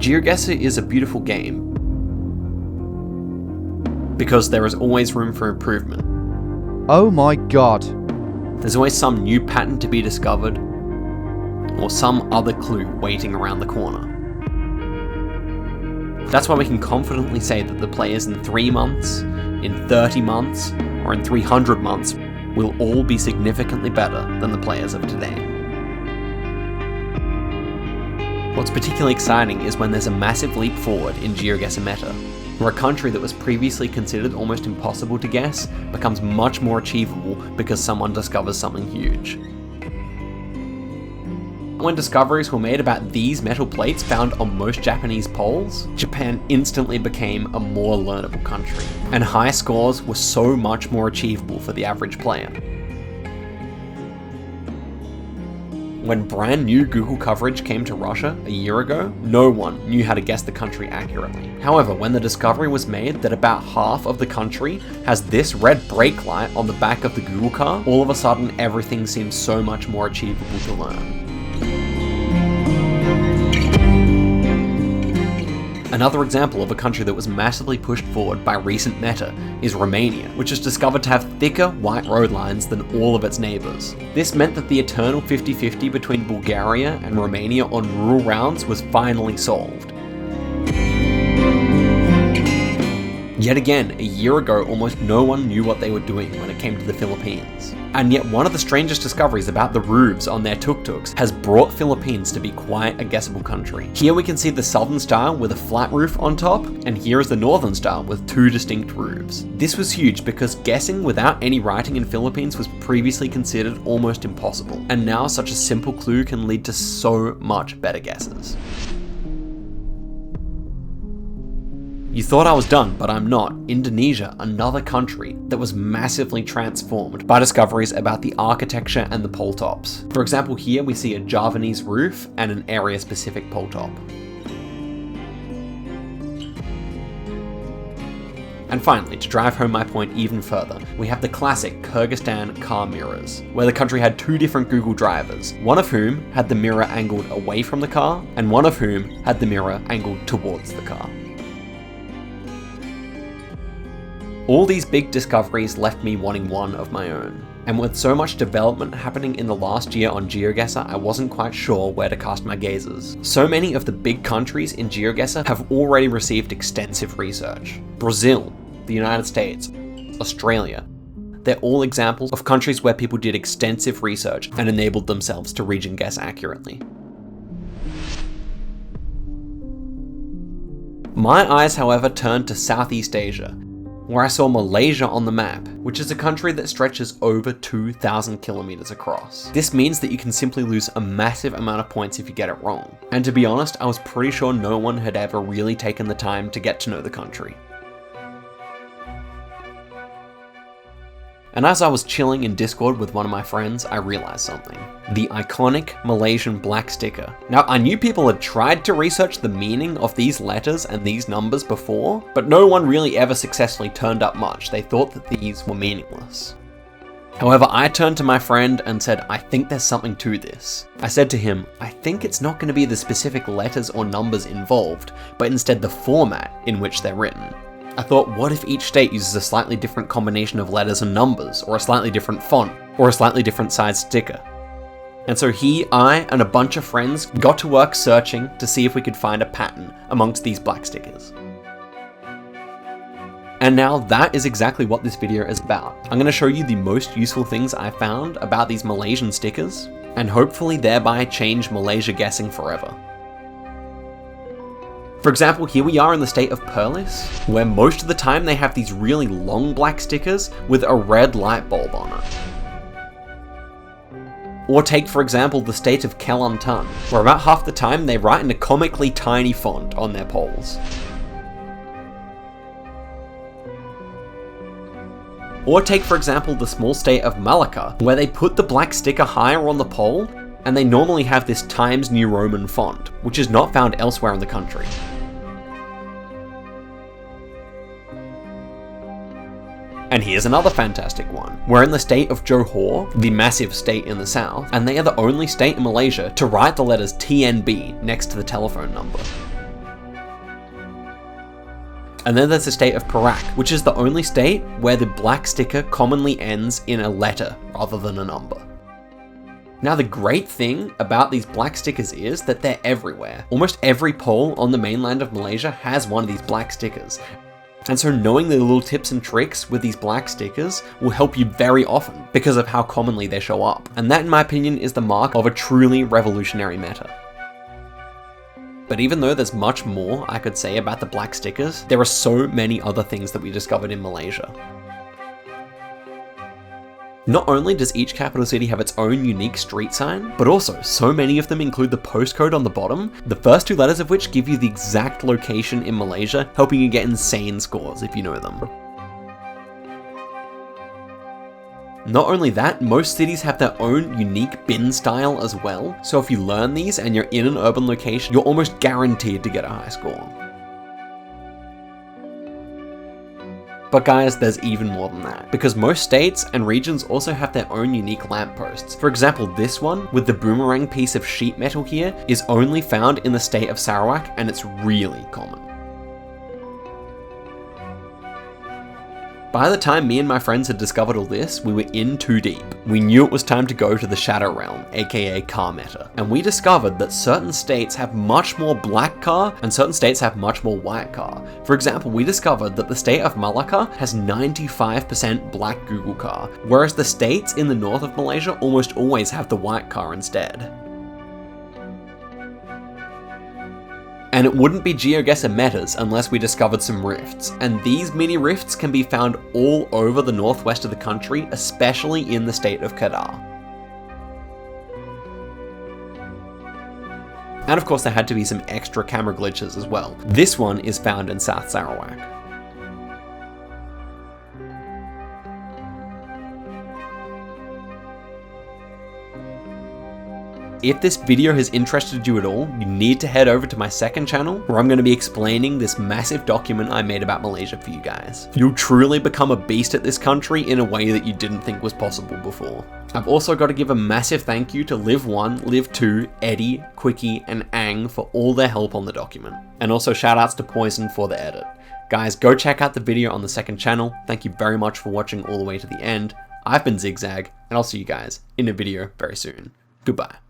GeoGuessr is a beautiful game because there is always room for improvement. Oh my god. There's always some new pattern to be discovered, or some other clue waiting around the corner. That's why we can confidently say that the players in 3 months, in 30 months, or in 300 months will all be significantly better than the players of today. What's particularly exciting is when there's a massive leap forward in GeoGuessr meta, where a country that was previously considered almost impossible to guess becomes much more achievable because someone discovers something huge. When discoveries were made about these metal plates found on most Japanese poles, Japan instantly became a more learnable country, and high scores were so much more achievable for the average player. When brand new Google coverage came to Russia a year ago, no one knew how to guess the country accurately. However, when the discovery was made that about half of the country has this red brake light on the back of the Google car, all of a sudden everything seems so much more achievable to learn. Another example of a country that was massively pushed forward by recent meta is Romania, which is discovered to have thicker white road lines than all of its neighbours. This meant that the eternal 50-50 between Bulgaria and Romania on rural rounds was finally solved. Yet again, a year ago, almost no one knew what they were doing when it came to the Philippines. And yet one of the strangest discoveries about the roofs on their tuk-tuks has brought Philippines to be quite a guessable country. Here we can see the southern style with a flat roof on top, and here is the northern style with 2 distinct roofs. This was huge because guessing without any writing in Philippines was previously considered almost impossible, and now such a simple clue can lead to so much better guesses. You thought I was done, but I'm not. Indonesia, another country that was massively transformed by discoveries about the architecture and the pole tops. For example, here we see a Javanese roof and an area-specific pole top. And finally, to drive home my point even further, we have the classic Kyrgyzstan car mirrors, where the country had 2 different Google drivers, one of whom had the mirror angled away from the car, and one of whom had the mirror angled towards the car. All these big discoveries left me wanting one of my own. And with so much development happening in the last year on GeoGuessr, I wasn't quite sure where to cast my gazes. So many of the big countries in GeoGuessr have already received extensive research. Brazil, the United States, Australia. They're all examples of countries where people did extensive research and enabled themselves to region guess accurately. My eyes, however, turned to Southeast Asia, where I saw Malaysia on the map, which is a country that stretches over 2,000 kilometers across. This means that you can simply lose a massive amount of points if you get it wrong. And to be honest, I was pretty sure no one had ever really taken the time to get to know the country. And as I was chilling in Discord with one of my friends, I realized something. The iconic Malaysian black sticker. Now, I knew people had tried to research the meaning of these letters and these numbers before, but no one really ever successfully turned up much. They thought that these were meaningless. However, I turned to my friend and said, I think there's something to this. I said to him, I think it's not going to be the specific letters or numbers involved, but instead the format in which they're written. I thought, what if each state uses a slightly different combination of letters and numbers, or a slightly different font, or a slightly different size sticker? And so he, I, and a bunch of friends got to work searching to see if we could find a pattern amongst these black stickers. And now that is exactly what this video is about. I'm going to show you the most useful things I found about these Malaysian stickers, and hopefully thereby change Malaysia guessing forever. For example, here we are in the state of Perlis, where most of the time they have these really long black stickers with a red light bulb on it. Or take, for example, the state of Kelantan, where about half the time they write in a comically tiny font on their poles. Or take, for example, the small state of Malacca, where they put the black sticker higher on the pole, and they normally have this Times New Roman font, which is not found elsewhere in the country. And here's another fantastic one. We're in the state of Johor, the massive state in the south, and they are the only state in Malaysia to write the letters TNB next to the telephone number. And then there's the state of Perak, which is the only state where the black sticker commonly ends in a letter rather than a number. Now, the great thing about these black stickers is that they're everywhere. Almost every pole on the mainland of Malaysia has one of these black stickers. And so knowing the little tips and tricks with these black stickers will help you very often because of how commonly they show up. And that, in my opinion, is the mark of a truly revolutionary meta. But even though there's much more I could say about the black stickers, there are so many other things that we discovered in Malaysia. Not only does each capital city have its own unique street sign, but also so many of them include the postcode on the bottom, the first 2 letters of which give you the exact location in Malaysia, helping you get insane scores if you know them. Not only that, most cities have their own unique bin style as well, so if you learn these and you're in an urban location, you're almost guaranteed to get a high score. But guys, there's even more than that, because most states and regions also have their own unique lampposts. For example, this one, with the boomerang piece of sheet metal here, is only found in the state of Sarawak, and it's really common. By the time me and my friends had discovered all this, we were in too deep. We knew it was time to go to the Shadow Realm, aka car meta. And we discovered that certain states have much more black car and certain states have much more white car. For example, we discovered that the state of Malacca has 95% black Google car, whereas the states in the north of Malaysia almost always have the white car instead. And it wouldn't be GeoGuessr metas unless we discovered some rifts. And these mini rifts can be found all over the northwest of the country, especially in the state of Kedah. And of course there had to be some extra camera glitches as well. This one is found in South Sarawak. If this video has interested you at all, you need to head over to my second channel where I'm going to be explaining this massive document I made about Malaysia for you guys. You'll truly become a beast at this country in a way that you didn't think was possible before. I've also got to give a massive thank you to Liv1, Liv2, Eddie, Quickie, and Ang for all their help on the document. And also shoutouts to Poison for the edit. Guys, go check out the video on the second channel. Thank you very much for watching all the way to the end. I've been Zigzag, and I'll see you guys in a video very soon. Goodbye.